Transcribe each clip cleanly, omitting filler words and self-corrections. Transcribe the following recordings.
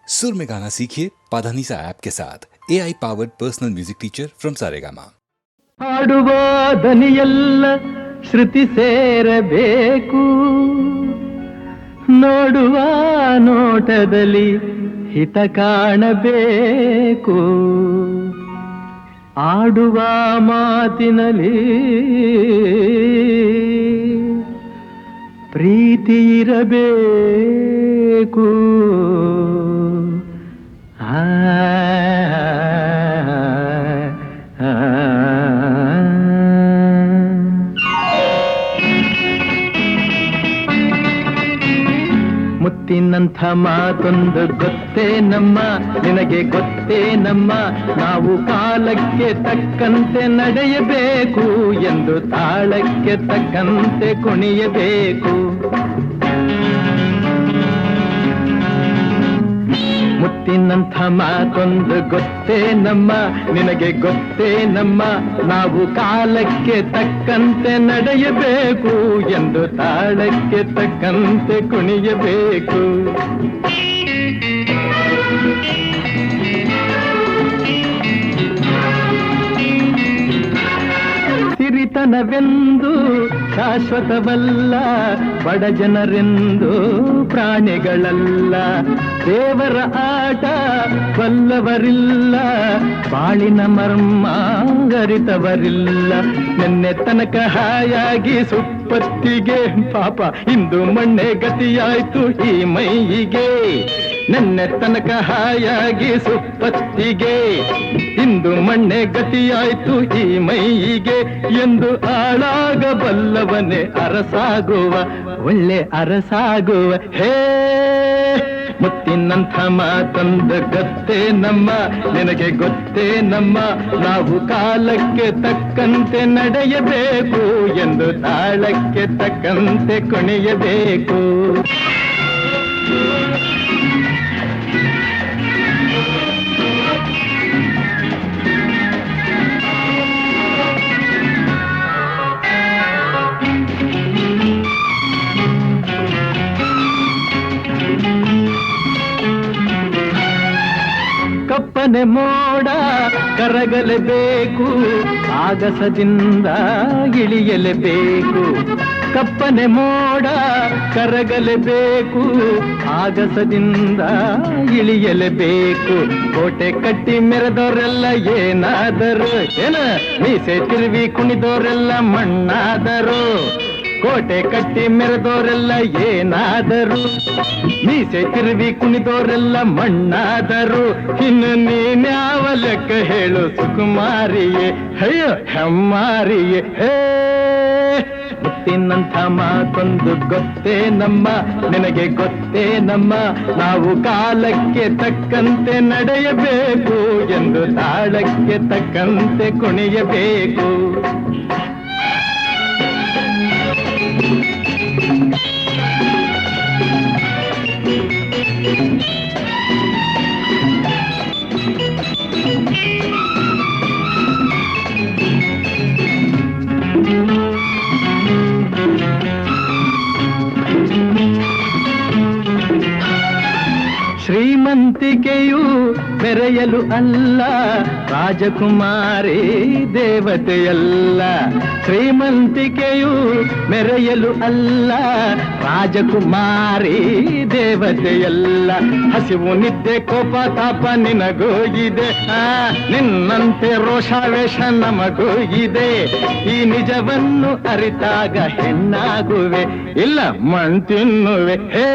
सुर में गाना सीखिए पाधानीसा ऐप के साथ AI powered personal music teacher from Saregama. ಹಾಡುವ ದನಿಯೆಲ್ಲ ಶ್ರುತಿ ಸೇರಬೇಕು, ನೋಡುವ ನೋಟದಲ್ಲಿ ಹಿತ ಕಾಣಬೇಕು, ಆಡುವ ಮಾತಿನಲ್ಲಿ ಪ್ರೀತಿ ಇರಬೇಕು. ಮುತ್ತಿನಂಥ ಮಾತೊಂದು ಗೊತ್ತೇ ನಮ್ಮ, ನಿನಗೆ ಗೊತ್ತೇ ನಮ್ಮ, ನಾವು ಕಾಲಕ್ಕೆ ತಕ್ಕಂತೆ ನಡೆಯಬೇಕು ಎಂದು ತಾಳಕ್ಕೆ ತಕ್ಕಂತೆ ಕುಣಿಯಬೇಕು. ಮುತ್ತಿನಂಥ ಮಾತೊಂದು ಗೊತ್ತೇ ನಮ್ಮ, ನಿನಗೆ ಗೊತ್ತೇ ನಮ್ಮ, ನಾವು ಕಾಲಕ್ಕೆ ತಕ್ಕಂತೆ ನಡೆಯಬೇಕು ಎಂದು ತಾಳಕ್ಕೆ ತಕ್ಕಂತೆ ಕುಣಿಯಬೇಕು. ಸಿರಿತನವೆಂದು ಶಾಶ್ವತವಲ್ಲ, ಬಡ ಜನರೆಂದು ಪ್ರಾಣಿಗಳಲ್ಲ, ದೇವರ ಆಟ ಬಲ್ಲವರಿಲ್ಲ, ಬಾಳಿನ ಮರ್ಮ ಅರಿತವರಿಲ್ಲ. ನಿನ್ನೆ ತನಕ ಹಾಯಾಗಿ ಸುಪ್ಪತ್ತಿಗೆ ಪಾಪ ಇಂದು ಮಣ್ಣೆ ಗತಿಯಾಯ್ತು ಈ ಮೈಯಿಗೆ. ನಿನ್ನೆ ತನಕ ಹಾಯಾಗಿ ಸುಪ್ಪತ್ತಿಗೆ ಇಂದು ಮಣ್ಣೆ ಗತಿಯಾಯ್ತು ಈ ಮೈಯಿಗೆ ಎಂದು ಆಳಾಗಬಲ್ಲವನೇ ಅರಸಾಗುವ, ಒಳ್ಳೆ ಅರಸಾಗುವ. ಹೇ ಮುತ್ತಿನಂಥ ಮಾತೊಂದು ಗೊತ್ತೇ ನಮ್ಮ, ನಿನಗೆ ಗೊತ್ತೇ ನಮ್ಮ, ನಾವು ಕಾಲಕ್ಕೆ ತಕ್ಕಂತೆ ನಡೆಯಬೇಕು ಎಂದು ತಾಳಕ್ಕೆ ತಕ್ಕಂತೆ ಕುಣಿಯಬೇಕು. ಕಪ್ಪನೆ ಮೋಡ ಕರಗಲೇಬೇಕು, ಆಗಸದಿಂದ ಇಳಿಯಲೇಬೇಕು. ಕಪ್ಪನೆ ಮೋಡ ಕರಗಲೇಬೇಕು, ಆಗಸದಿಂದ ಇಳಿಯಲೇಬೇಕು. ಕೋಟೆ ಕಟ್ಟಿ ಮೆರೆದವರೆಲ್ಲ ಏನಾದರು, ಏನ ಮೀಸೆ ತಿರುವಿ ಕುಣಿದವರೆಲ್ಲ ಮಣ್ಣಾದರು. ಕೋಟೆ ಕಟ್ಟಿ ಮೆರೆದವರೆಲ್ಲ ಏನಾದರು, ಮೀಸೆ ತಿರುವಿ ಕುಣಿದವರೆಲ್ಲ ಮಣ್ಣಾದರು. ಇನ್ನು ನೀನ್ಯಾವ ಲೆಕ್ಕ ಹೇಳು ಸುಕುಮಾರಿಯೇ, ಅಯ್ಯೋ ಹೆಮ್ಮಾರಿಯೇ. ಹೇ ಮುತ್ತಿನಂಥ ಮಾತೊಂದು ಗೊತ್ತೇ ನಮ್ಮ, ನಿನಗೆ ಗೊತ್ತೇ ನಮ್ಮ, ನಾವು ಕಾಲಕ್ಕೆ ತಕ್ಕಂತೆ ನಡೆಯಬೇಕು ಎಂದು ತಾಳಕ್ಕೆ ತಕ್ಕಂತೆ ಕುಣಿಯಬೇಕು. ಶ್ರೀಮಂತಿಕೆಯು ಬೆರೆಯಲು ಅಲ್ಲ, ರಾಜಕುಮಾರಿ ದೇವತೆಯಲ್ಲ. ಶ್ರೀಮಂತಿಕೆಯು ಮೆರೆಯಲು ಅಲ್ಲ, ರಾಜಕುಮಾರಿ ದೇವತೆಯಲ್ಲ. ಹಸಿವು ನಿದ್ದೆ ಕೋಪ ತಾಪ ನಿನಗೂ ಇದೆ, ನಿನ್ನಂತೆ ರೋಷಾವೇಶ ನಮಗೂ ಇದೆ. ಈ ನಿಜವನ್ನು ಅರಿತಾಗ ಹೆಣ್ಣಾಗುವೆ, ಇಲ್ಲ ಮಣ್ ತಿನ್ನುವೆ. ಹೇ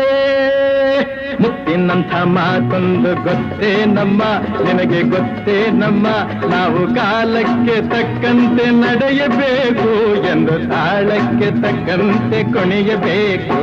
ಮುತ್ತಿನಂಥ ಮಾತೊಂದು ಗೊತ್ತೇ ನಮ್ಮ, ನಿನಗೆ ಗೊತ್ತೇ ನಮ್ಮ, ನಾವು ಕಾಲಕ್ಕೆ ತಕ್ಕಂತೆ ನಡೆಯಬೇಕು ಎಂದು ತಾಳಕ್ಕೆ ತಕ್ಕಂತೆ ಕುಣಿಯಬೇಕು.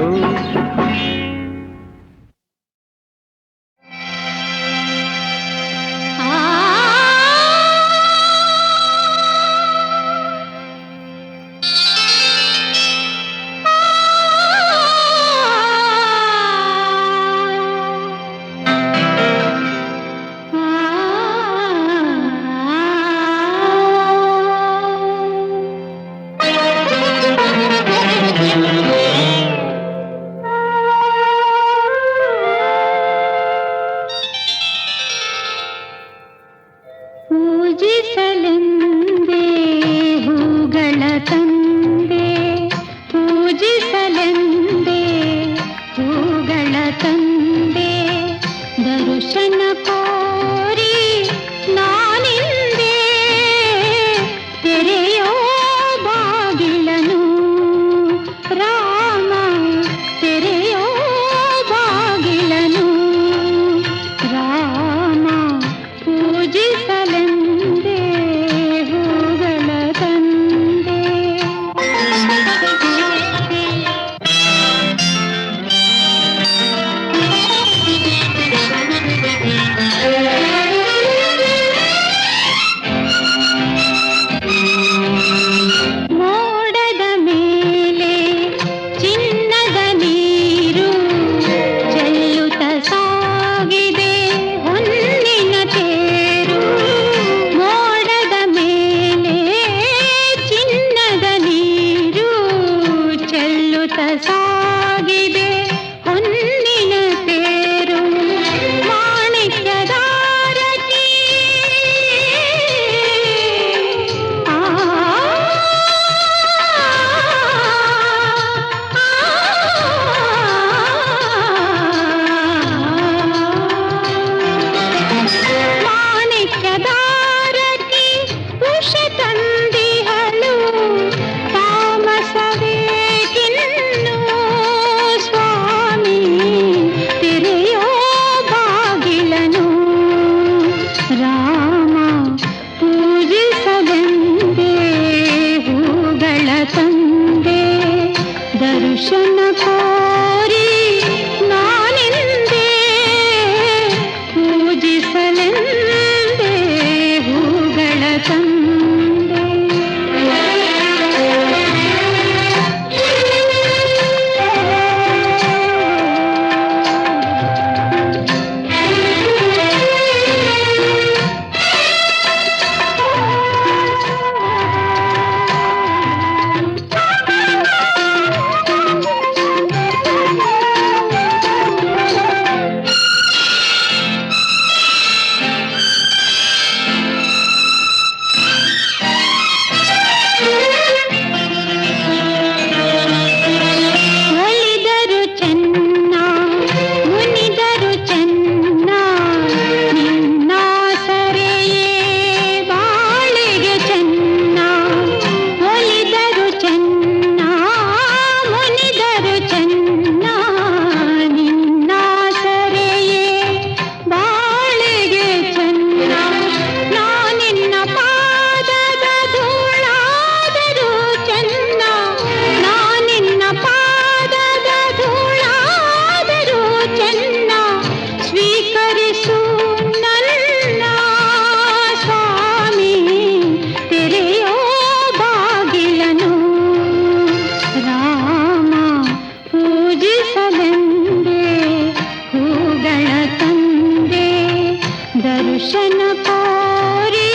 ದರ್ಶನ ಕೋರಿ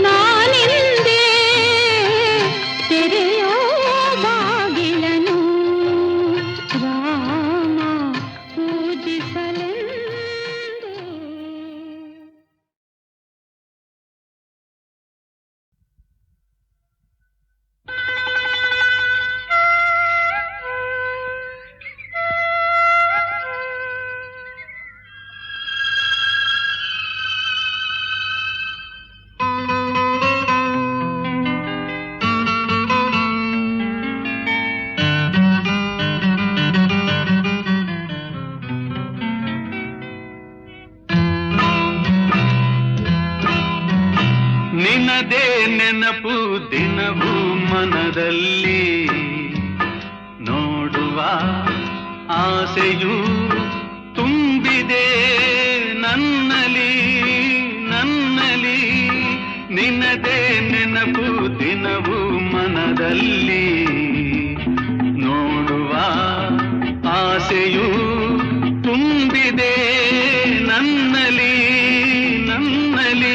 ನಾನಿಂದೆ ತೆರೆಯೋ ಬಾಗಿಲನು ರಾಮ ಪೂಜಿಸಲೆಂದೇ. ನಿನ್ನದೇ ನೆನಪು ದಿನವೂ ಮನದಲ್ಲಿ ನೋಡುವ ಆಸೆಯು ತುಂಬಿದೆ ನನ್ನಲಿ ನನ್ನಲಿ. ನಿನ್ನದೇ ನೆನಪು ದಿನವೂ ಮನದಲ್ಲಿ ನೋಡುವ ಆಸೆಯು ತುಂಬಿದೆ ನನ್ನಲಿ ನನ್ನಲಿ.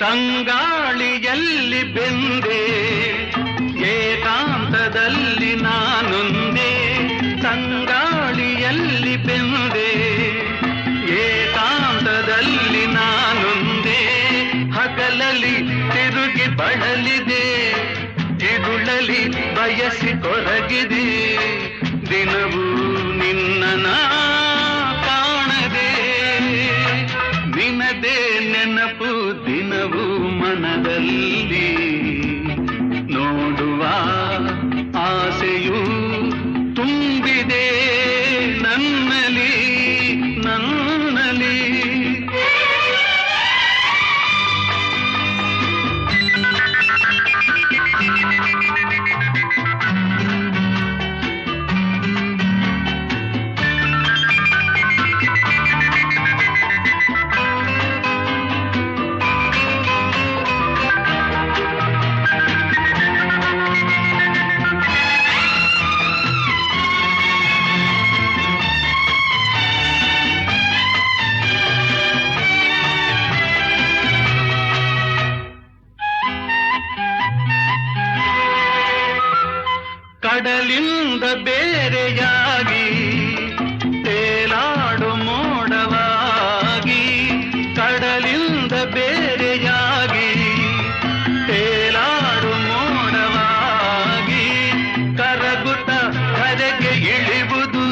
ತಂಗಾಳಿಯಲ್ಲಿ ಬೆಂದೆ ಏಕಾಂತದಲ್ಲಿ ನಾನೊಂದೇ. ತಂಗಾಳಿಯಲ್ಲಿ ಬೆಂದೆ ಏಕಾಂತದಲ್ಲಿ ನಾನೊಂದೇ. ಹಗಲಲ್ಲಿ ತಿರುಗಿ ಬಳಲಿದೆ ಇರುಳಲಿ ಬಯಸಿ ಕೊರಗಿದೆ. ದಿನವೂ ನಿನ್ನ ಕಾಣದೆ ನಿನದೇ ನೆನಪು ದಿನವೂ ಮನದಲ್ಲಿ ನೋಡುವ ಆಸೆಯು ತುಂಬಿದೆ ನನ್ನಲಿ ನನ್ನಲಿ. ಕಡಲಿಂದ ಬೇರೆಯಾಗಿ ತೇಲಾಡು ಮೋಡವಾಗಿ. ಕಡಲಿಂದ ಬೇರೆಯಾಗಿ ತೇಲಾಡು ಮೋಡವಾಗಿ. ಕರಗುತ್ತ ಕರೆಗೆ ಇಳಿವುದು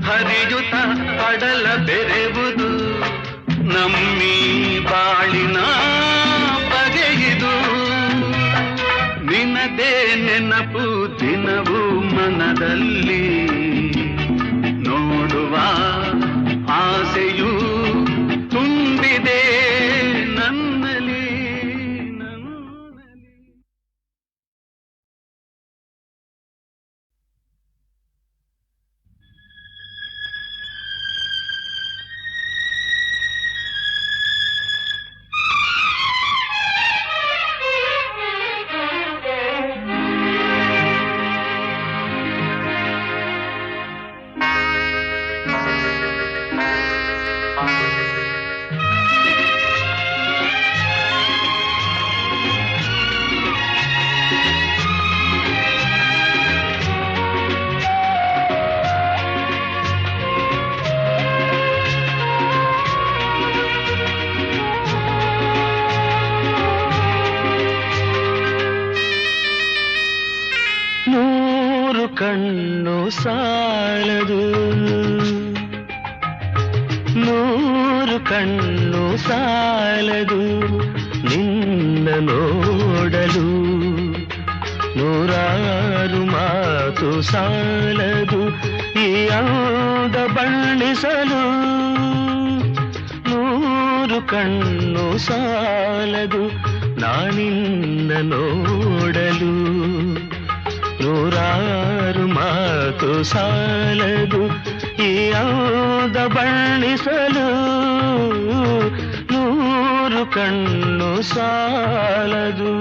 ಹರಿಯುತ್ತ ಕಡಲ ಬೆರೆವುದು. ನಮ್ಮಿ ಬಾಳಿನ ಬಗೆಯಿದು ನಿನ್ನದೇ ನೆನಪು ದಿನವೂ ಮನದಲ್ಲಿ ನೋಡುವ ಆಸೆಯು ತುಂಬಿದೆ ನನ್ನಲಿ ನನ್ನಲಿ. ಕಣ್ಣು ಸಾಲದು, ನೂರು ಕಣ್ಣು ಸಾಲದು ನಿನ್ನ ನೋಡಲು, ನೂರಾರು ಮಾತು ಸಾಲದು ಈ ಅಂದ ಬಣ್ಣಿಸಲು ನೂರು ಕಣ್ಣು ಸಾಲದು ನಾನಿನ್ನ ನೋಡಲು ನೂರಾರು ಮಾತು ಸಾಲದು ಈ ಅಂದ ಬಣ್ಣಿಸಲು ನೂರು ಕಣ್ಣು ಸಾಲದು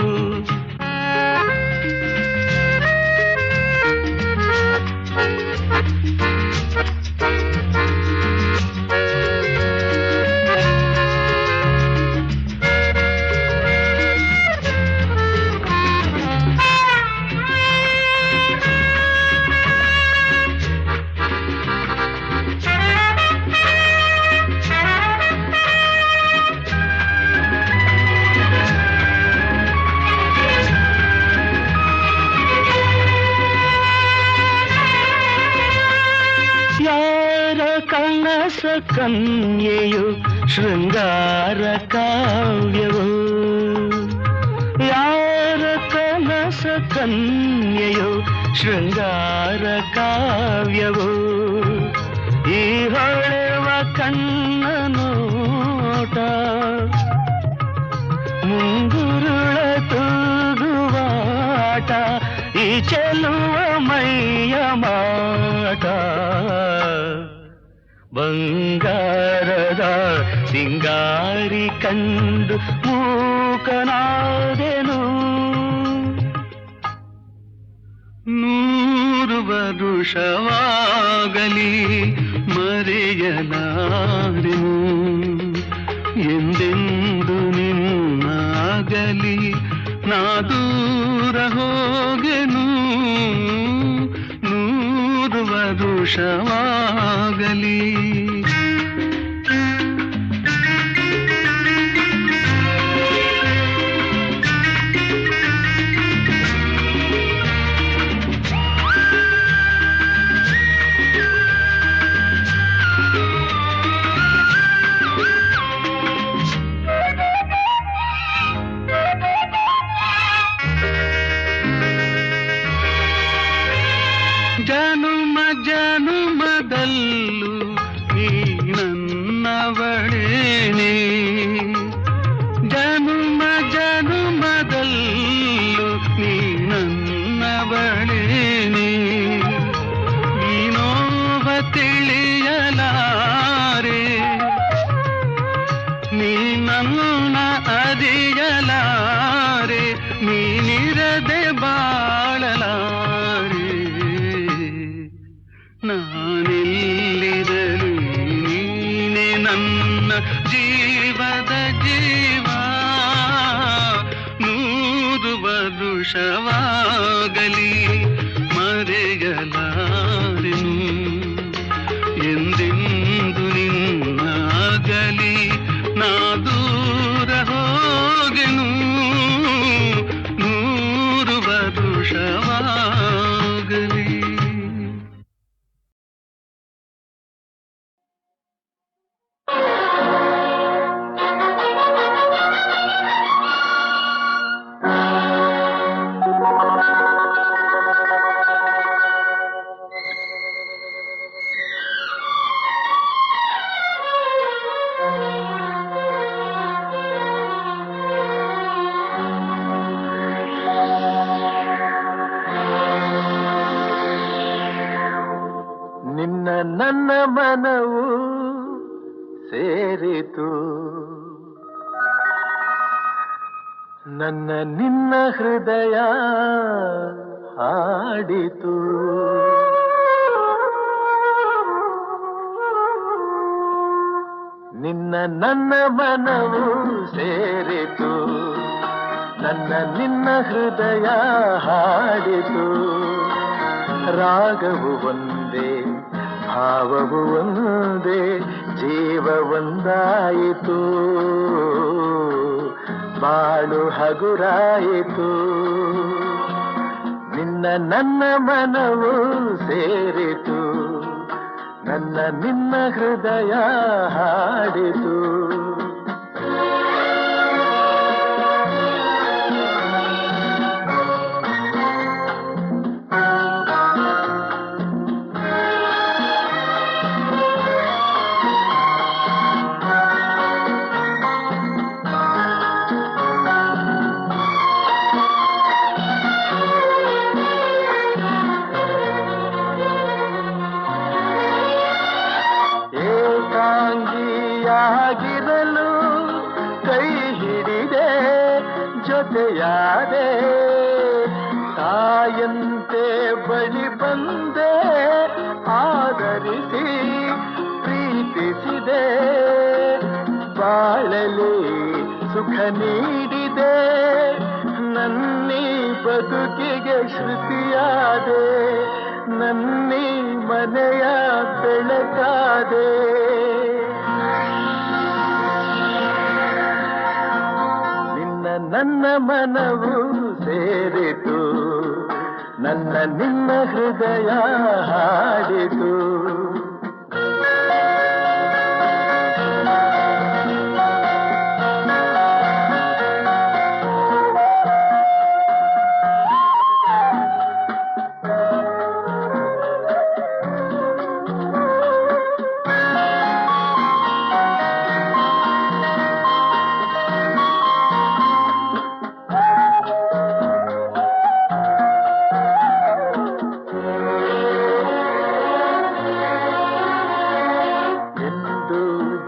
ಕನಸ ಕನ್ಯೆಯು ಶೃಂಗಾರ ಕಾವ್ಯವು ಯಾರ ಕನಸ ಕನ್ಯೆಯು ಶೃಂಗಾರ ಕಾವ್ಯವು ಈ ಹೊಳೆವ ಕಣ್ಣ ನೋಟ ಮುಂಗುರುಳ ತೂಗುವಾಟ ಈ ಚೆಲುವ ಮೈಯ ಮಾಟ ಬಂಗಾರದ ಸಿಂಗಾರಿ ಕಂಡು ಮೂಕನಾದೆನು ನೂರು ವರುಷವಾಗಲಿ ಮರೆಯಲಾರೆನು ಎಂದೆಂದು ನಿನ್ನಾಗಲಿ ನಾ ದೂರ ಹೋಗೆನು ನೂರು ವರುಷವಾಗಲಿ ಜನುಮ ಜನುಮದಲ್ಲೂ ನೀ ನನ್ನವಳೇನೆ ಜನುಮ ಜನುಮದಲ್ಲೂ ನೀ ನನ್ನವಳೇನೆ ನೀನೋವ ತಿಳಿಯಲಾರೆ ನೀ ನನ್ನ ಅರಿಯಲಾರೆ ನೀನಿರದೆ ಬಾಳಲಾರೆ ನಾನೆಲ್ಲಿರಲಿ ನೀನೆ ನನ್ನ ಜೀವದ ಜೀವ ನೂರು ವರುಷವಾಗಲಿ ಮರೆಯಲಾರೆನು ಎಂದೆಂದು ನಿನ್ನಾಗಲಿ ನಾ ದೂರ ಹೋಗೆನು ನೂರು ವರುಷವಾಗಲಿ ನಿನ್ನ ನನ್ನ ಮನವು ಸೇರಿತು ನನ್ನ ನಿನ್ನ ಹೃದಯ ಹಾಡಿತು ನಿನ್ನ ನನ್ನ ಮನವು ಸೇರಿತು ನನ್ನ ನಿನ್ನ ಹೃದಯ ಹಾಡಿತು ರಾಗವು ಒಂದೇ ಭಾವವು ಒಂದೇ ಜೀವ ಒಂದಾಯಿತು ಬಾಳು ಹಗುರಾಯಿತು ನಿನ್ನ ನನ್ನ ಮನವು ಸೇರಿತು ನನ್ನ ನಿನ್ನ ಹೃದಯ ಹಾಡಿತು ಜೊತೆಯಾಗಿರಲು ಕೈ ಹಿಡಿದೆ ಜೊತೆಯಾದೆ ತಾಯಂತೆ ಬಳಿ ಬಂದೆ ಆದರಿಸಿ ಪ್ರೀತಿಸಿದೆ ಬಾಳಲಿ ಸುಖ ನೀಡಿದೆ ನನ್ನಿ ಬದುಕಿಗೆ ಶ್ರುತಿಯಾದೆ ನನ್ನಿ ಮನೆಯ ಬೆಳಕಾದೆ ನಿನ್ನ ನನ್ನ ಮನವು ಸೇರಿತು ನನ್ನ ನಿನ್ನ ಹೃದಯ ಹಾಡಿತು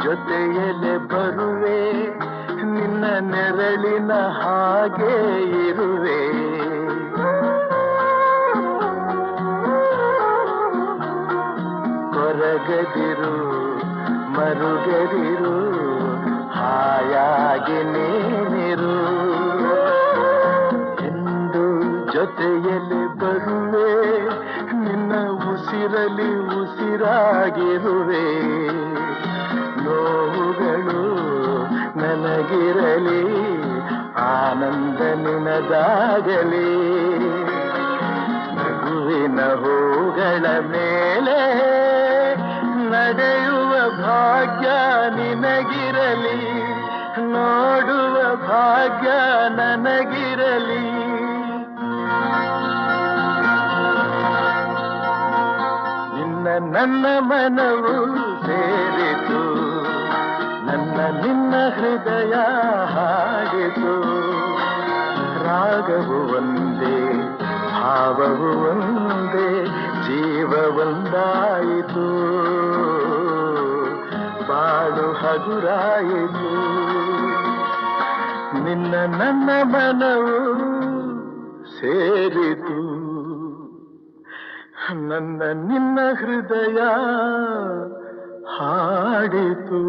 ಜೊತೆಯಲ್ಲೇ ಬರುವೆ ನಿನ್ನ ನೆರಳಿನ ಹಾಗೆ ಇರುವೆ ಕೊರಗದಿರು ಮರುಗದಿರು ಹಾಯಾಗಿ ನೀನಿರು ಎಂದು ಜೊತೆಯಲ್ಲಿ ಬರುವೆ ನಿನ್ನ ಉಸಿರಲಿ ಉಸಿರಾಗಿರುವೆ ನೋವುಗಳು ನನಗಿರಲಿ ಆನಂದ ನಿನದಾಗಲಿ ನಗುವಿನ ಹೂಗಳ ಮೇಲೆ ನಡೆಯುವ ಭಾಗ್ಯ ನಿನಗಿರಲಿ ನೋಡುವ ಭಾಗ್ಯ ನನಗಿರಲಿ ನಿನ್ನ ನನ್ನ ಮನವು ಸೇರಿತು ನನ್ನ ನಿನ್ನ ಹೃದಯ ಹಾಡಿತು ರಾಗವು ಒಂದೇ ಭಾವವು ಒಂದೇ ಜೀವ ಒಂದಾಯಿತು ಬಾಳು ಹಗುರಾಯಿತು ನಿನ್ನ ನನ್ನ ಮನವು ಸೇರಿತು ನನ್ನ ನಿನ್ನ ಹೃದಯ ಹಾಡಿತು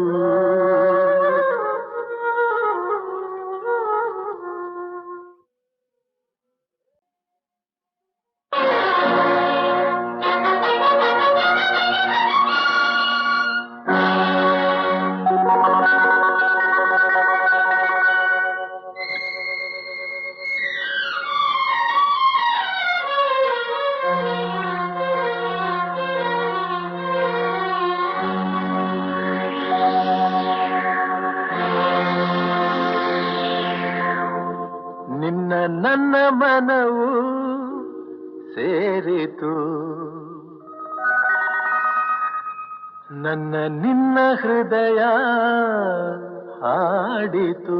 ನಿನ್ನ ನನ್ನ ಮನವು ಸೇರಿತು ನನ್ನ ನಿನ್ನ ಹೃದಯ ಹಾಡಿತು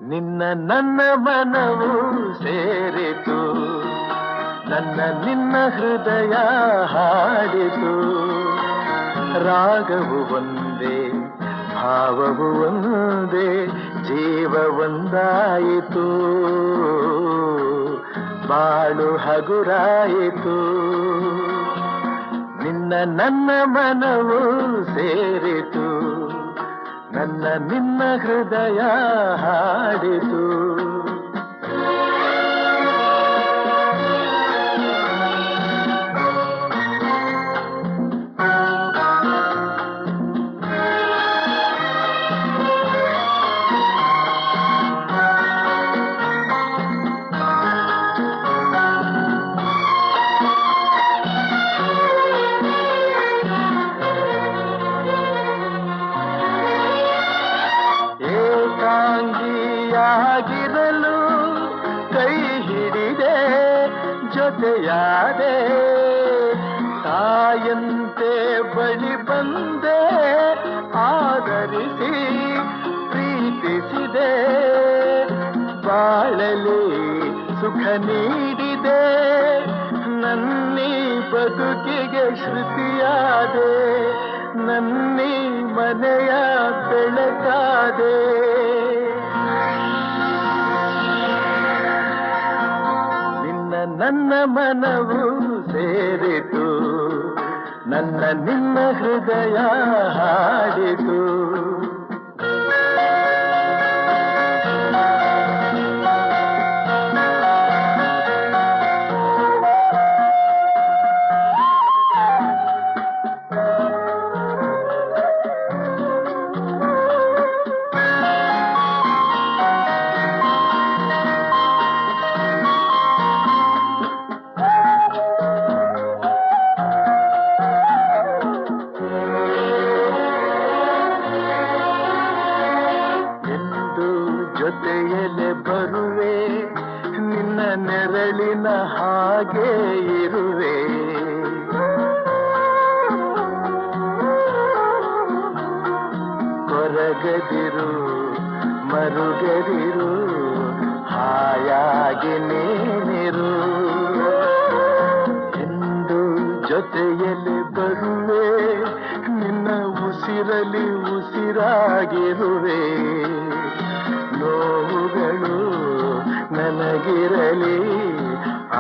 ನಿನ್ನ ನನ್ನ ಮನವು ಸೇರಿತು ನನ್ನ ನಿನ್ನ ಹೃದಯ ಹಾಡಿತು ರಾಗವು ಒಂದೇ ಭಾವವು ಒಂದೇ ಜೀವ ಒಂದಾಯಿತು ಬಾಳು ಹಗುರಾಯಿತು ನಿನ್ನ ನನ್ನ ಮನವು ಸೇರಿತು ನನ್ನ ನಿನ್ನ ಹೃದಯ ಹಾಡಿತು ಏಕಾಂಗಿಯಾಗಿರಲು ಕೈ ಹಿಡಿದೆ ಜೊತೆಯಾದೆ ತಾಯಂತೆ ಬಳಿ ಬಂದೆ ಆದರಿಸಿ ಪ್ರೀತಿಸಿದೆ ಬಾಳಲಿ ಸುಖ ನೀಡಿದೆ ನನ್ನೀ ಬದುಕಿಗೆ ಶ್ರುತಿಯಾದೆ, ನನ್ನೀ ಮನೆಯ ಬೆಳಕಾದೆ. ನಿನ್ನ ನನ್ನ ಮನವು ಸೇರಿತು, ನನ್ನ ನಿನ್ನ ಹೃದಯ ಹಾಡಿತು. ಜೊತೆಯಲ್ಲೇ ಬರುವೆ, ನಿನ್ನ ನೆರಳಿನ ಹಾಗೆ ಇರುವೆ. ಕೊರಗದಿರು ಮರುಗದಿರು, ಹಾಯಾಗಿ ನೀನಿರು. ಎಂದು ಜೊತೆಯಲ್ಲಿ ಬರುವೆ, ನಿನ್ನ ಉಸಿರಲಿ ಉಸಿರಾಗಿರುವೆ. ನೋವುಗಳು ನನಗಿರಲಿ,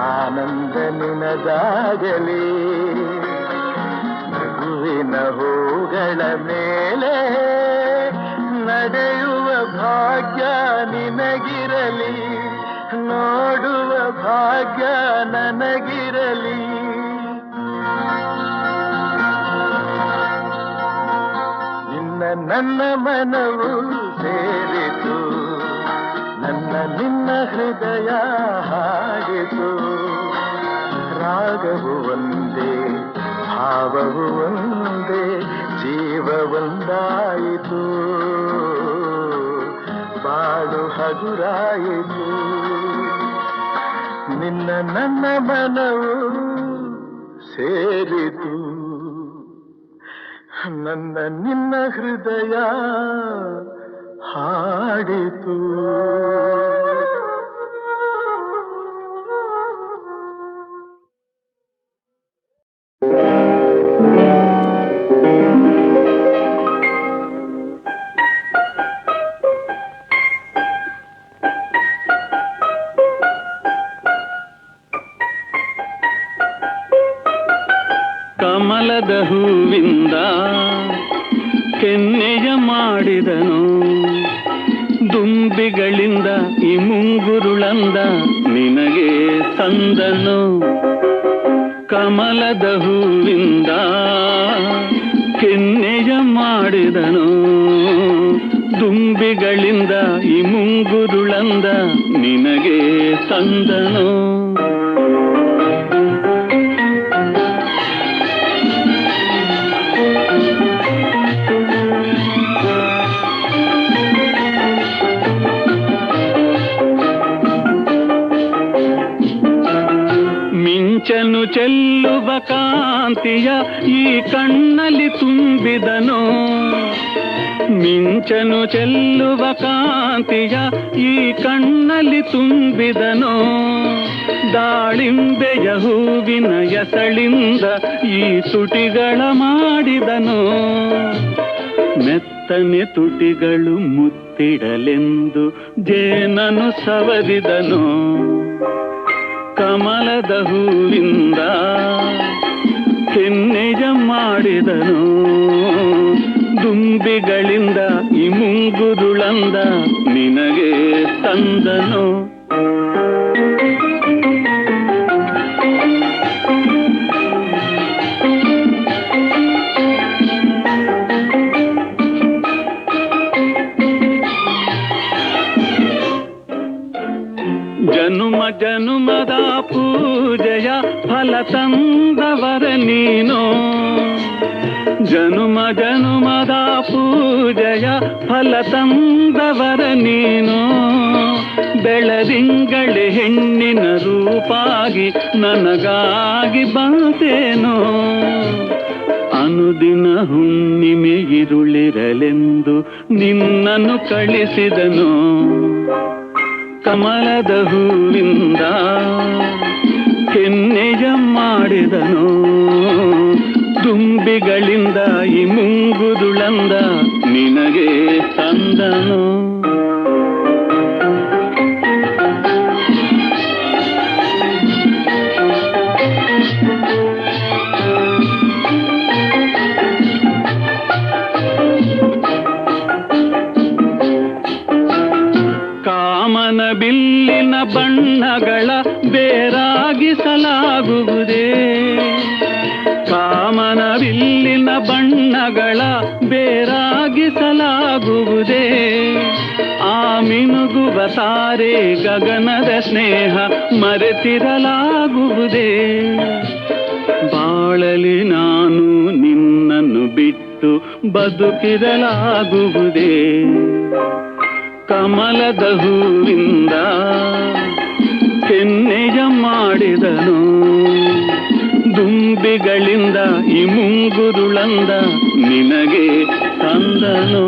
ಆನಂದ ನಿನದಾಗಲಿ. ನಗುವಿನ ಹೂಗಳ ಮೇಲೆ ನಡೆಯುವ ಭಾಗ್ಯ ನಿನಗಿರಲಿ, ನೋಡುವ ಭಾಗ್ಯ ನನಗಿರಲಿ. ನಿನ್ನ ನನ್ನ ಮನವು ಸೇರಿತು, ನನ್ನ ನಿನ್ನ ಹೃದಯ ಹಾಡಿತು. ರಾಗವು ಒಂದೇ, ಭಾವವು ಒಂದೇ, ಜೀವ ಒಂದಾಯಿತು. ಬಾಳು ಹಗುರಾಯಿತು. ನಿನ್ನ ನನ್ನ ಮನವು ಸೇರಿತು, ನನ್ನ ನಿನ್ನ ಹೃದಯ ಹಾಡಿತು. ಕಮಲದ ಹೂವಿಂದ ಕೆನ್ನೆಯ ಮಾಡಿದನು, ದುಂಬಿಗಳಿಂದ ಈ ಮುಂಗುರುಳಂದ ನಿನಗೆ ತಂದನು. ಕಮಲದ ಹೂವಿಂದ ಕೆನ್ನೆಯ ಮಾಡಿದನು, ದುಂಬಿಗಳಿಂದ ಈ ಮುಂಗುರುಳಂದ ನಿನಗೆ ತಂದನು. ಮಿಂಚನು ಚೆಲ್ಲುವ ಕಾಂತಿಯ ಈ ಕಣ್ಣಲ್ಲಿ ತುಂಬಿದನು, ಮಿಂಚನು ಚೆಲ್ಲುವ ಕಾಂತಿಯ ಈ ಕಣ್ಣಲ್ಲಿ ತುಂಬಿದನು. ದಾಳಿಂಬೆಯ ಹೂವಿನ ಎಸಳಿಂದ ಈ ತುಟಿಗಳ ಮಾಡಿದನು, ಮೆತ್ತನೆ ತುಟಿಗಳು ಮುತ್ತಿಡಲೆಂದು ಜೇನನು ಸವರಿದನು. ಕಮಲದ ಹೂವಿಂದ ಕೆನ್ನೆಯ ಮಾಡಿದನು, ದುಂಬಿಗಳಿಂದ ಈ ಮುಂಗುರುಳಂದ ನಿನಗೆ ತಂದನು. ಜನುಮ ಜನುಮದ ಪೂಜೆಯ ಫಲ ತಂದವರ ನೀನು, ಜನುಮ ಜನುಮದ ಪೂಜೆಯ ಫಲ ತಂದವರ ನೀನು. ಬೆಳದಿಂಗಳೆ ಹೆಣ್ಣಿನ ರೂಪಾಗಿ ನನಗಾಗಿ ಬಂತೇನೋ, ಅನುದಿನ ಹುಣ್ಣಿಮೆ ಇರುಳಿರಲೆಂದು ನಿನ್ನನ್ನು ಕಳಿಸಿದನು. ಕಮಲದ ಹೂವಿಂದ ಕೆನ್ನೆಯ ತಂದನು ದುಂಬಿಗಳಿಂದ ಈ ಮುಂಗುದುಳಂದ ನಿನಗೆ ತಂದನು ಕಾಮನ ಬಿಲ್ಲಿನ ಬಣ್ಣಗಳ ಬೇರಾಗಿಸಲಾಗುವುದೇ ಕಾಮನ ಬಿಲ್ಲಿನ ಬಣ್ಣಗಳ ಬೇರಾಗಿಸಲಾಗುವುದೇ ಆ ಮಿನುಗುವ ತಾರೆ ಗಗನದ ಸ್ನೇಹ ಮರೆತಿರಲಾಗುವುದೇ ಬಾಳಲಿ ನಾನು ನಿನ್ನನ್ನು ಬಿಟ್ಟು ಬದುಕಿರಲಾಗುವುದೇ ಕಮಲದ ಹೂವಿಂದ ಕೆನ್ನೆಯ ಮಾಡಿದನು ದುಂಬಿಗಳಿಂದ ಈ ಮುಂಗುರುಳಂದ ನಿನಗೆ ತಂದನು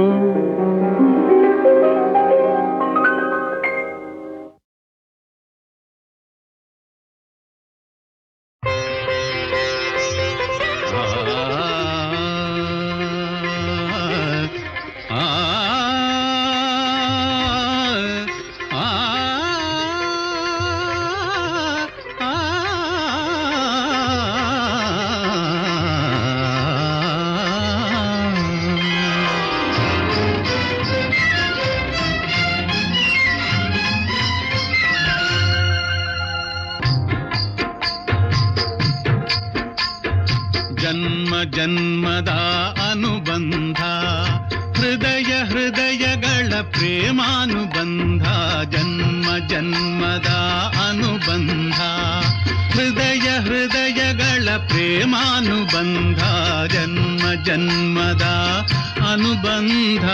ಜನ್ಮದ ಅನುಬಂಧ ಹೃದಯ ಹೃದಯಗಳ ಪ್ರೇಮಾನುಬಂಧ ಜನ್ಮ ಜನ್ಮದ ಅನುಬಂಧ ಹೃದಯ ಹೃದಯಗಳ ಪ್ರೇಮಾನುಬಂಧ ಜನ್ಮ ಜನ್ಮದ ಅನುಬಂಧ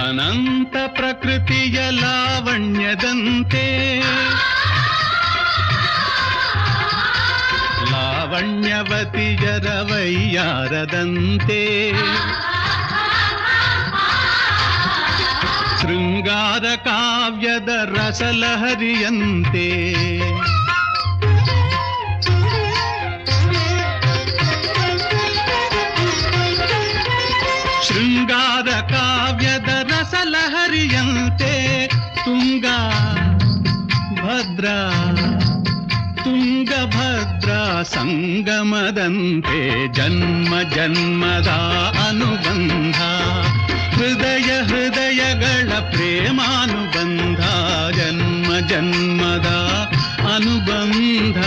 ಅನಂತ ಪ್ರಕೃತಿಯ ಲಾವಣ್ಯದಂತೆ ಲಾವಣ್ಯವತಿಯರ ವೈಯಾರದಂತೆ ಶೃಂಗಾರ ಕಾವ್ಯದ ರಸಲಹರಿಯಂತೆ ಶೃಂಗಾರ ಕಾವ್ಯದ ರಸಲಹರಿಯಂತೆ ತುಂಗಭದ್ರಾ ಸಂಗಮದಂತೆ ಜನ್ಮ ಜನ್ಮದ ಅನುಬಂಧ ಹೃದಯ ಹೃದಯಗಳ ಪ್ರೇಮಾನುಬಂಧ ಜನ್ಮ ಜನ್ಮದ ಅನುಬಂಧ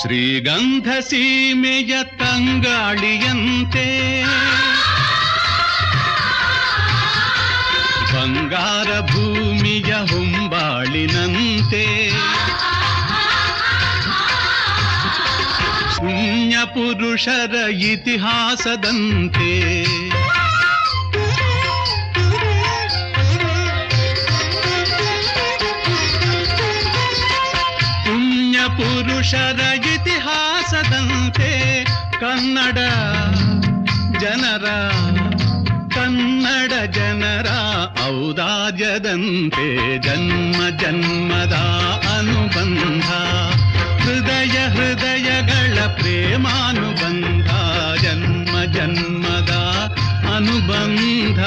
ಶ್ರೀಗಂಧ ಸೀಮೆಯ ತಂಗಾಳಿಯಂತೆ ಬಂಗಾರ ಭೂಮಿಯ ಹೊಂಬಾಳಿನಂತೆ ಪುಣ್ಯ ಪುರುಷರ ಇತಿಹಾಸದಂತೆ ಪುರುಷರ ಇತಿಹಾಸದಂತೆ ಕನ್ನಡ ಜನರ ಔದಾರ್ಯದಂತೆ ಜನ್ಮ ಜನ್ಮದ ಅನುಬಂಧ ಹೃದಯ ಹೃದಯಗಳ ಪ್ರೇಮಾನುಬಂಧ ಜನ್ಮ ಜನ್ಮದ ಅನುಬಂಧ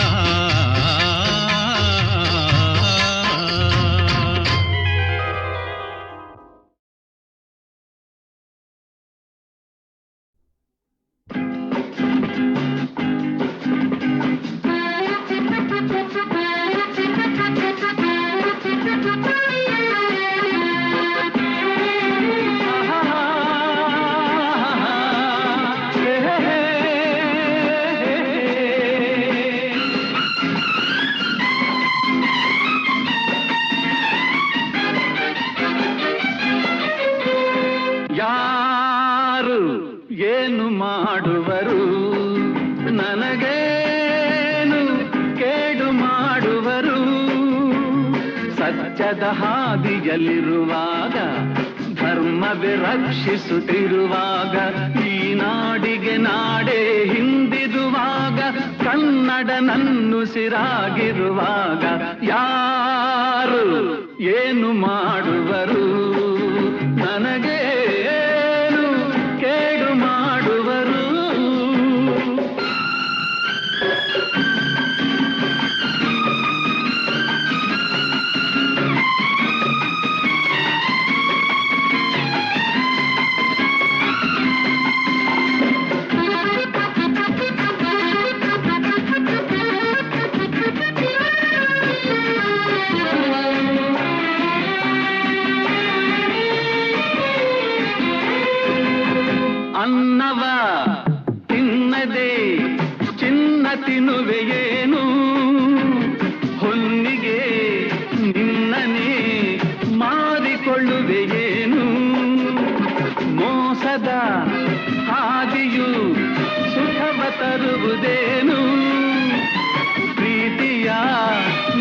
ಏನು ಮಾಡುವರು ನನಗೇನು ಕೇಡು ಮಾಡುವರು ಸತ್ಯದ ಹಾದಿಯಲ್ಲಿರುವಾಗ ಧರ್ಮವೇ ರಕ್ಷಿಸುತ್ತಿರುವಾಗ ಈ ನಾಡಿಗೆ ನಾಡೇ ಹಿಂದಿರುವಾಗ ಕನ್ನಡ ನನ್ನುಸಿರಾಗಿರುವಾಗ ಯಾರು ಏನು ಮಾಡುವರು ನನಗೇನು ಕೇಡು ಮಾಡುವರು ಅನ್ನವ ತಿನ್ನದೆ ಚಿನ್ನ ತಿನ್ನುವೆಯೇನು ಹೊನ್ನಿಗೆ ನಿನ್ನನೇ ಮಾರಿಕೊಳ್ಳುವೆಯೇನು ಮೋಸದ ಹಾದಿಯು ಸುಖವ ತರುವುದೇನು ಪ್ರೀತಿಯ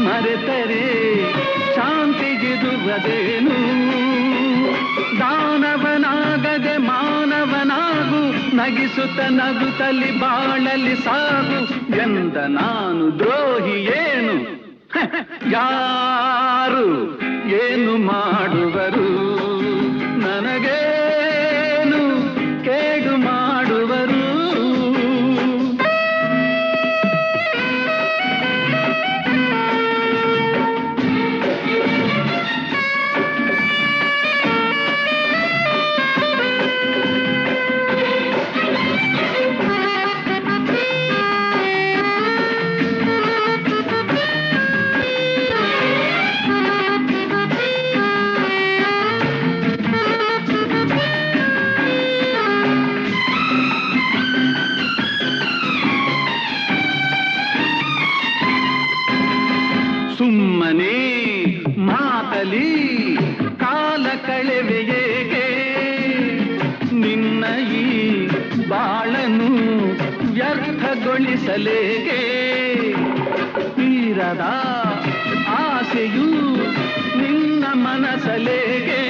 ಮರೆತರೆ ಶಾಂತಿಗಿರುವುದೇನು ದಾನವನಾಗದೆ ಮಾನವನಾಗು ನಗಿಸುತ್ತ ನಗುತ್ತಲಿ ಬಾಳಲಿ ಸಾಗು ಎಂದ ನಾನು ದ್ರೋಹಿ ಏನು ಯಾರು ಏನು ಮಾಡುವರು ನನಗೇನು ಕೇಡು ಮಾಡುವರು ಸುಮ್ಮನೆ ಮಾತಲಿ ಕಾಲ ಕಳೆವೆಯೇಗೆ ನಿನ್ನ ಈ ಬಾಳನು ವ್ಯರ್ಥಗೊಳಿಸಲೇಗೆ ತೀರದ ಆಸೆಯು ನಿನ್ನ ಮನಸಲೇಗೆ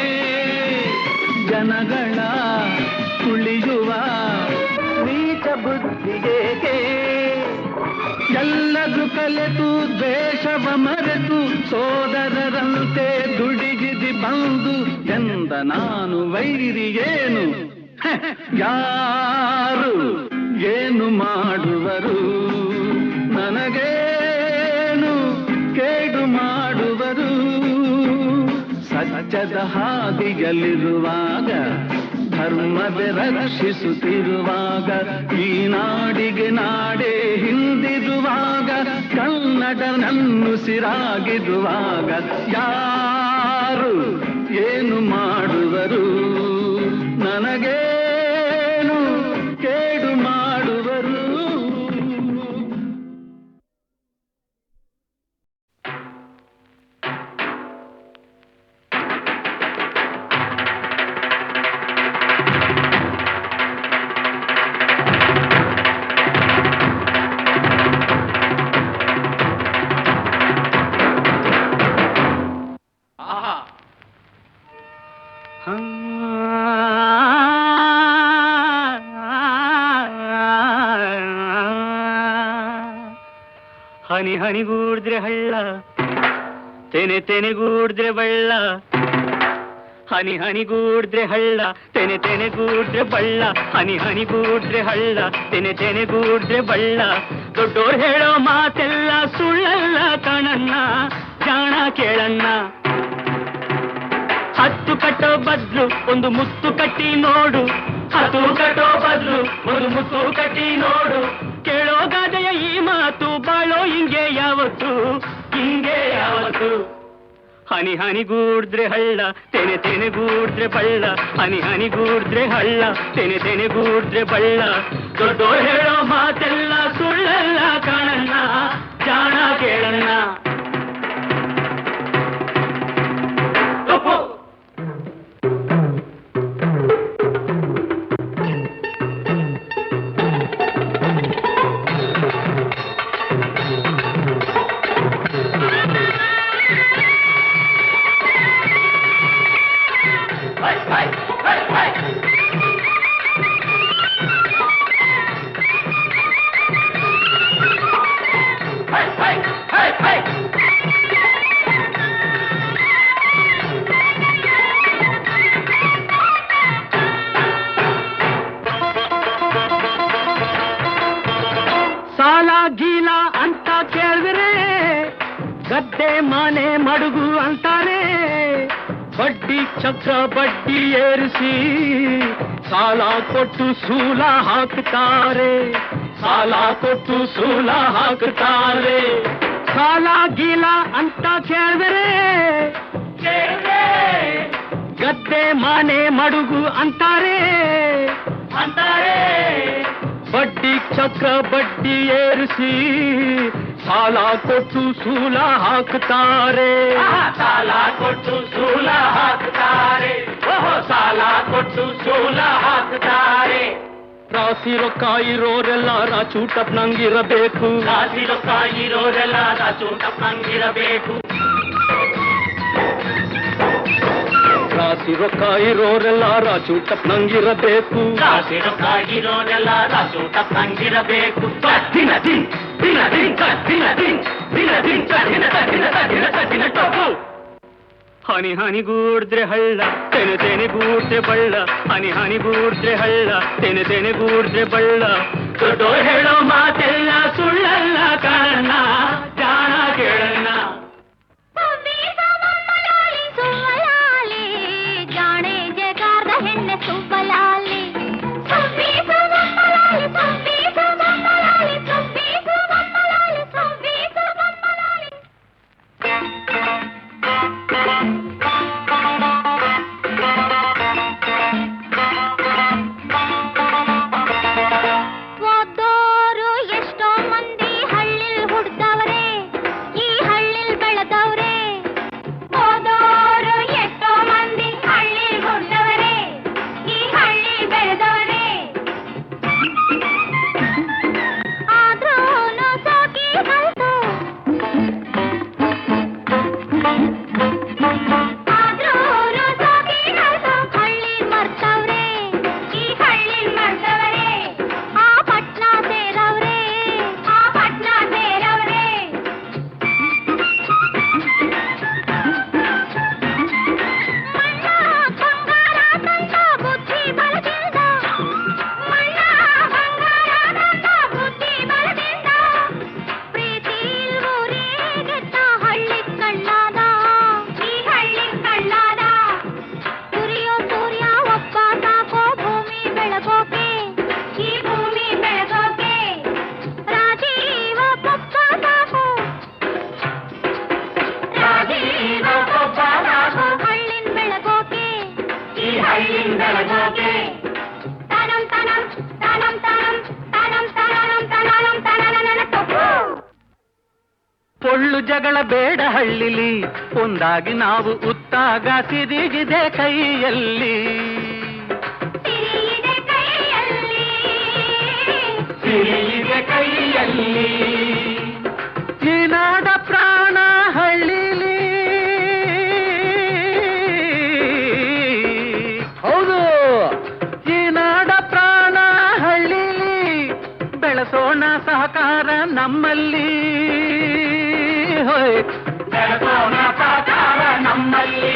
ಜನಗಳ ತುಳಿಯುವ ನೀಚ ಬುದ್ಧಿಗೇಗೆ ಎಲ್ಲರೂ ಕಲೆತು ದ್ವೇಷವ ಮರೆತು ಸೋದರರಂತೆ ದುಡಿಗಿದಿ ಬಂದು ಎಂದ ನಾನು ವೈರಿಯೇನು ಯಾರು ಏನು ಮಾಡುವರು ನನಗೇನು ಕೇಡು ಮಾಡುವರು ಸತ್ಯದ ಹಾದಿಯಲ್ಲಿರುವಾಗ ಧರ್ಮವೇ ರಕ್ಷಿಸುತ್ತಿರುವಾಗ ಈ ನಾಡಿಗೆ ನಾಡೇ ಹಿಂದಿರುವಾಗ ಕನ್ನಡ ನನ್ನುಸಿರಾಗಿರುವಾಗ ಯಾರು ಏನು ಮಾಡುವರು ನನಗೇನು ಕೇಡು ಮಾಡುವರು ಹನಿ ಹನಿಗೂಡಿದ್ರೆ ಹಳ್ಳ ತೆನೆ ತೆನೆಗೂಡಿದ್ರೆ ಬಳ್ಳ ಹನಿ ಹನಿಗೂಡಿದ್ರೆ ಹಳ್ಳ ತೆನೆ ತೆನೆಗೂಡಿದ್ರೆ ಬಳ್ಳ ಹನಿ ಹನಿಗೂಡಿದ್ರೆ ಹಳ್ಳ ತೆನೆ ತೆನೆಗೂಡಿದ್ರೆ ಬಳ್ಳ ದೊಡ್ಡೋರು ಹೇಳೋ ಮಾತೆಲ್ಲ ಸುಳ್ಳಲ್ಲ ಕಣಣ್ಣ ಜಾಣ ಕೇಳಣ್ಣ ಹತ್ತು ಕಟ್ಟೋ ಬದ್ಲು ಒಂದು ಮುತ್ತು ಕಟ್ಟಿ ನೋಡು ಹತ್ತು ಕಟ್ಟೋ ಬದ್ಲು ಒಂದು ಮುತ್ತು ಕಟ್ಟಿ ನೋಡು ಕೇಳೋ ಗಾದೆಯ ಈ ಮಾತು ಬಾಳೋ ಹಿಂಗೆ ಯಾವತ್ತು ಹನಿ ಹನಿಗೂಡಿದ್ರೆ ಹಳ್ಳ ತೆನೆ ತೆನೆಗೂಡಿದ್ರೆ ಬಳ್ಳ ಹನಿ ಹನಿಗೂಡಿದ್ರೆ ಹಳ್ಳ ತೆನೆ ತೆನೆಗೂಡಿದ್ರೆ ಬಳ್ಳ ದೊಡ್ಡೋರು ಹೇಳೋ ಮಾತೆಲ್ಲ ಸುಳ್ಳಲ್ಲ ಕಾಣಣ್ಣ ಜಾಣ ಕೇಳಣ್ಣ ಸಾಲ ಗೀಲ ಅಂತ ಕೇಳಿದ್ರೆ ಗದ್ದೆ ಮನೆ ಮಡುಗು ಅಂತಾರೆ. ಬಡ್ಡಿ ಚಕ್ರ ಬಡ್ಡಿ ಏರಿಸಿ ಸಾಲ ಕೊಟ್ಟು ಸೂಲ ಹಾಕ್ತಾರೆ. ಸಾಲ ಕೊಟ್ಟು ಸೂಲ ಹಾಕ್ತಾರೆ. ಸಾಲ ಗೀಲ ಅಂತ ಕೇಳಿದ್ರೆ ಗದ್ದೆ ಮನೆ ಮಡುಗು ಅಂತಾರೆ. ಬಡ್ಡಿ ಚಕ್ರ ಬಡ್ಡಿ ಏರಿಸಿ ಸಾಲ ಕೊಟ್ಟು ಸೂಲ ಹಾಕ್ತಾರೆ. ಸಾಲ ಕೊಟ್ಟು ಸೂಲ ಹಾಕ್ತಾರೆ. ಸಾಲ ಕೊಟ್ಟು ಸೂಲ ಹಾಕ್ತಾರೆ. ರಾಶಿ ರೊಕ್ಕ ಇರೋರೆಲ್ಲ ರಾಚೂಟಪ್ನಂಗಿರಬೇಕು. ರಾಶಿ ರೊಕ್ಕ ಇರೋರೆಲ್ಲ ರಾಚೂಟಪ್ನಂಗಿರಬೇಕು. ರಾಶಿ ರೊಕ್ಕ ಇರೋರೆಲ್ಲ ರಾಚೂಟಪ್ನಂಗಿರಬೇಕು. ರಾಶಿ ರೊಕ್ಕ ಇರೋರೆಲ್ಲ ರಾಚೂಟಪ್ನಂಗಿರಬೇಕು. ದಿನ ದಿನ ದಿನ ದಿನ ದಿನ ದಿನ ದಿನ ದಿನ ದಿನ ದಿನ ದಿನ ಟೊಪ್ಪು. ಹನಿ ಹನಿಗೂಡ್ದ್ರೆ ಹಳ್ಳ ತೆನೆ ತೆನೆಗೂಡ್ರೆ ಬಳ್ಳ. ಹನಿ ಹನಿಗೂಡ್ರೆ ಹಳ್ಳ ತೆನೆ ತೆನೆಗೂಡ್ರೆ ಬಳ್ಳ. ದೊಡ್ಡೋರ್ ಹೇಳೋ ಮಾತೆಲ್ಲ ಸುಳ್ಳಲ್ಲ ಕಾರಣ ಜಾಣ ಕೇಳಣ್ಣ. ಜಾಣೆ ಜಗಾರ್ದ ಹೆಣ್ಣೆ ಸುಬ್ಬಲಾಲಿ. ಸುಬ್ಬಿ ಸುಬ್ಬಲಾಲಿ ಸುಬ್ಬಿ ಸುಬ್ಬಲಾಲಿ ಸುಬ್ಬಿ ಸುಬ್ಬಲಾಲಿ ಸುಬ್ಬಿ ಸುಬ್ಬಲಾಲಿ. ಓದೋರು ಎಷ್ಟೋ ಮಂದಿ ಹಳ್ಳಿಲ್ ಹುಡ್ದವ್ರೆ, ಈ ಹಳ್ಳಿಲ್ ಬೆಳೆದವ್ರೆ. ಓದೋರು ಎಷ್ಟೋ ಮಂದಿ ಹಳ್ಳಿಲ್ ಹುಡ್ದವ್ರೆ, ಈ ಹಳ್ಳಿಲ್ ಬೆಳೆದವ್ರೆ. ಆದ್ರೂನು ಸೋಕಿ ಕಲ್ತು, ಆದ್ರೂನು ಸೋಕಿ ಕಲ್ತು ಹಳ್ಳಿಲ್ ಮರ್ತವ್ರೆ, ಈ ಹಳ್ಳಿಲ್ ಮರ್ತವ್ರೆ. ಆ ಪಟ್ನ ಸೇರವ್ರೆ, ಆ ಪಟ್ನ ಸೇರವ್ರೆ. ಮಣ್ಣ ಬಂಗಾರ ತಂದ ಬುದ್ಧಿ ಬಲದಿಂದ, ಮಣ್ಣ ಬಂಗಾರ ತಂದ ಬುದ್ಧಿ ಬಲದಿಂದ. ಪ್ರೀತಿ ಊರಿಗೆತ್ತ ಹಳ್ಳಿ ಕಳ್ಳಾದ, ಈ ಹಳ್ಳಿ ಕಳ್ಳಾದ. ದುರಿಯೋ ಸೂರ್ಯ ಒಬ್ಬ ಸಾಕೋ ಭೂಮಿ ಬೆಳಗೋಕೆ, ಈ ಭೂಮಿ ಬೆಳಗೋಕೆ. ರಾಜೀವ ಪಪ್ಪ ಸಾಕು, ರಾಜೀವ ಪಪ್ಪ ಸಾಕು ಹಳ್ಳಿನ್ ಬೆಳಗೋಕೆ, ಈ ಹಳ್ಳಿನ್ ಬೆಳಗೋಕೆ. ತನಂ ತನಂ ತನಂ ತನಂ ತನಂ ತನಂ ತನಂ ತನನನ ತಪ್ಪು. ಪೊಳ್ಳು ಜಗಳ ಬೇಡ ಹಳ್ಳಿಲಿ, ಒಂದಾಗಿ ನಾವು ಉತ್ತಾಗ ಸಿರಿಗಿದೆ ಕೈಯಲ್ಲಿ. ಸಿರಿಯಿದೆ ಕೈಯಲ್ಲಿ, ಸಿರಿಯಿದೆ ಕೈಯಲ್ಲಿ. ಈ ನಾಡ ಪ್ರಾಣ ಹಳ್ಳಿಲಿ. ಹೌದು, ಈ ನಾಡ ಪ್ರಾಣ ಹಳ್ಳಿಲಿ. ಬೆಳೆಸೋಣ ಸಹಕಾರ ನಮ್ಮಲ್ಲಿ. ಹೋಯ್ ಬೆಳೆಸೋಣ ಸಹಕಾರ ನಮ್ಮಲ್ಲಿ,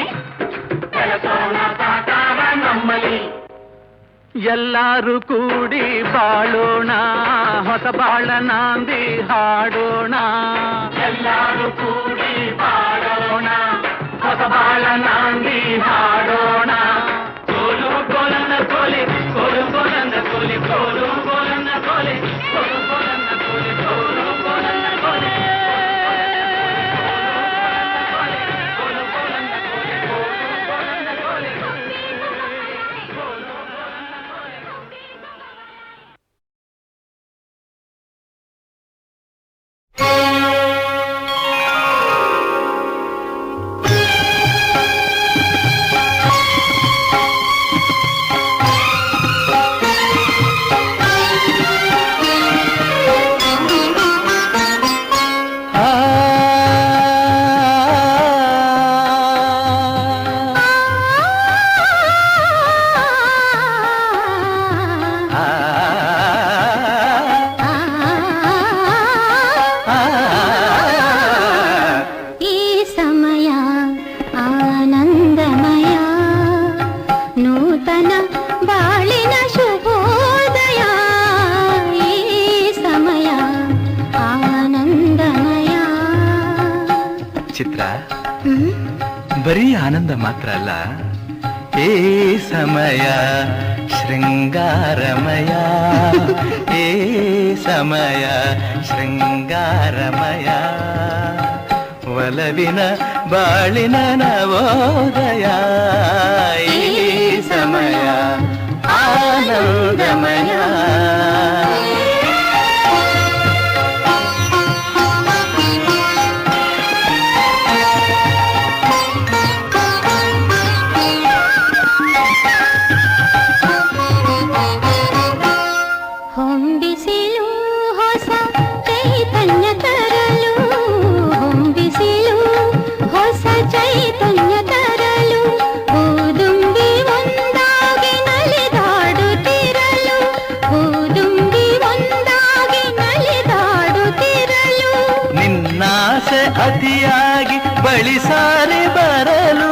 ಬೆಳೆಸೋಣ ಸಹಕಾರ ನಮ್ಮಲ್ಲಿ. ಎಲ್ಲರೂ ಕೂಡಿ ಬಾಳೋಣ, ಹೊಸ ಬಾಳ ನಾಂದಿ ಹಾಡೋಣ. ಎಲ್ಲರೂ ಕೂಡಿ ಬಾಳೋಣ, ಹೊಸ ಬಾಳ ನಾಂದಿ ಹಾಡೋಣ. ಕೋಲು ಕೋಲನ್ನ ಕೋಲಿ, ಕೋಲು ಕೋಲನ್ನ ಕೋಲಿ, ಕೋಲು ಕೋಲನ್ನ ಕೋಲಿ, ಕೋಲು ಕೋಲನ್ನ ಕೋಲಿ, ಕೋಲು ಕೋಲನ್ನ ಕೋಲಿ. ಕೋಲು ಕೋಲನ್ನ ಕೋಲಿ, ಕೋಲು ಕೋಲನ್ನ ಕೋಲಿ. ಚಿತ್ರ ಬರೀ ಆನಂದ ಮಾತ್ರ ಅಲ್ಲ, ಏ ಸಮಯ ಶೃಂಗಾರಮಯ, ಏ ಸಮಯ ಶೃಂಗಾರಮಯ, ಒಲವಿನ ಬಾಳಿನ ನವೋದಯ, ಈ ಸಮಯ ಆನಂದಮಯ. ಹೊಂಬಿಸಿಲು ಹೊಸ ಚೈತನ್ಯ ತರಲು, ಹೊಂಬಿಸಿಲು ಹೊಸ ಚೈತನ್ಯ ತರಲು, ಹೂದುಂಬಿ ಒಂದಾಗಿ ನಲಿದಾಡುತ್ತಿರಲು, ಹೂದುಂಬಿ ಒಂದಾಗಿ ನಲಿದಾಡುತ್ತಿರಲು, ನಿನ್ನಾಸೆ ಅತಿಯಾಗಿ ಬಳಿ ಸಾರಿ ಬರಲು,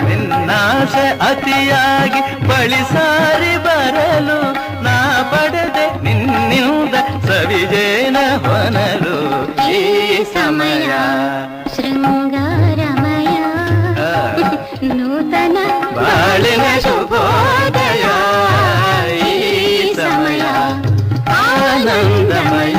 ನಿನ್ನಾಸೆ ಅತಿಯಾಗಿ ಬಳಿ ಸಾರಿ ಬರಲು, ನಾ ಪಡೆದೆ ನಿನ್ನಿಂದ ಸವಿಜೇನ ಹೊನಲು, ಈ ಸಮಯ ಶೃಂಗಾರಮಯ, ನೂತನ ಬಾಳಿನ ಶುಭೋದಯ, ಈ ಸಮಯ ಆನಂದಮಯ.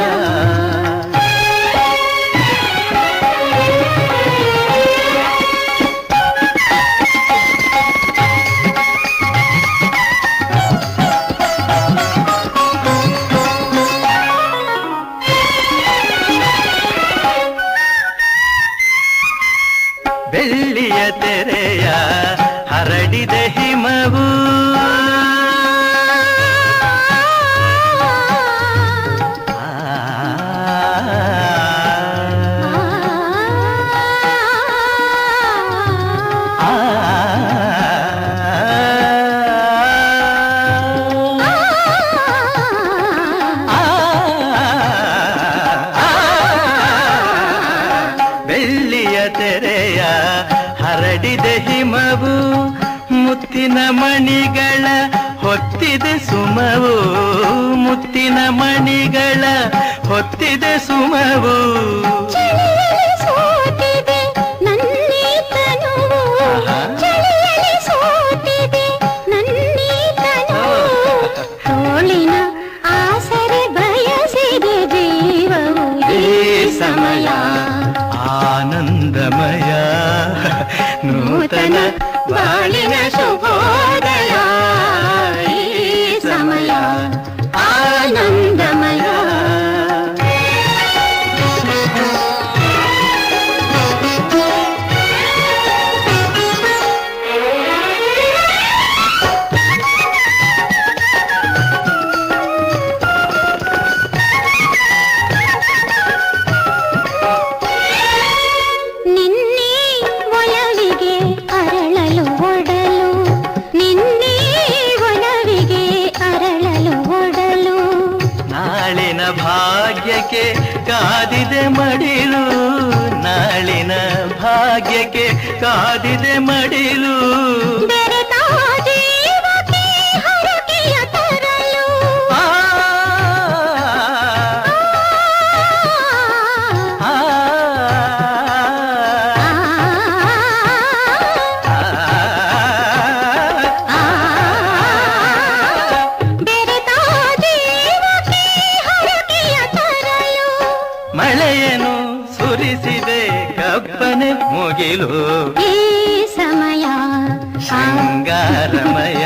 ಬೆಳ್ಳಿಯ ತೆರೆಯ ಹರಡಿದ ಹಿಮವು, ಬೆಳ್ಳಿಯ ತೆರೆಯ ಹರಡಿದ ಹಿಮವು, ಮುತ್ತಿನ ಮಣಿಗಳ ಹೊತ್ತಿದೆ ಸುಮವು, ಮುತ್ತಿನ ಮಣಿಗಳ ಹೊತ್ತಿದೆ ಸುಮವು, ಚಳಿಯಲ್ಲಿ ಸೋತಿದೆ ನನ್ನೀ ತನುವು, ಚಳಿಯಲ್ಲಿ ಸೋತಿದೆ ನನ್ನೀ ತನುವು, ತೋಳಿನ ಆಸರೆ ಬಯಸಿದೆ ಜೀವವು, ಈ ಸಮಯ ಆನಂದಮಯ, ನೂತನ ಬಾಳಿನ ಶುಭೋದಯ, ಈ ಸಮಯ ಆನಂದಮಯ. ನಿನ್ನೆ ಒಲವಿಗೆ ಅರಳಲು ಒಡಲು, ನಿನ್ನೆ ಒಲವಿಗೆ ಅರಳಲು ಒಡಲು, ನಾಳಿನ ಭಾಗ್ಯಕ್ಕೆ ಕಾದಿದೆ ಮಡಿಲು, ನಾಳಿನ ಭಾಗ್ಯಕ್ಕೆ ಕಾದಿದೆ ಮಡಿಲು, ಬೆರೆತ ಜೀವಕ್ಕೆ ಹರಕೆಯ ತರಲು, ಆ, ಆ, ಬೆರೆತ ಜೀವಕ್ಕೆ ಹರಕೆಯ ತರಲು, ಮಳೆಯನ್ನು ಸುರಿಸಿದೆ ಕಪ್ಪನೆ ಮುಗಿಲು, ಈ ಸಮಯ ಶೃಂಗಾರಮಯ.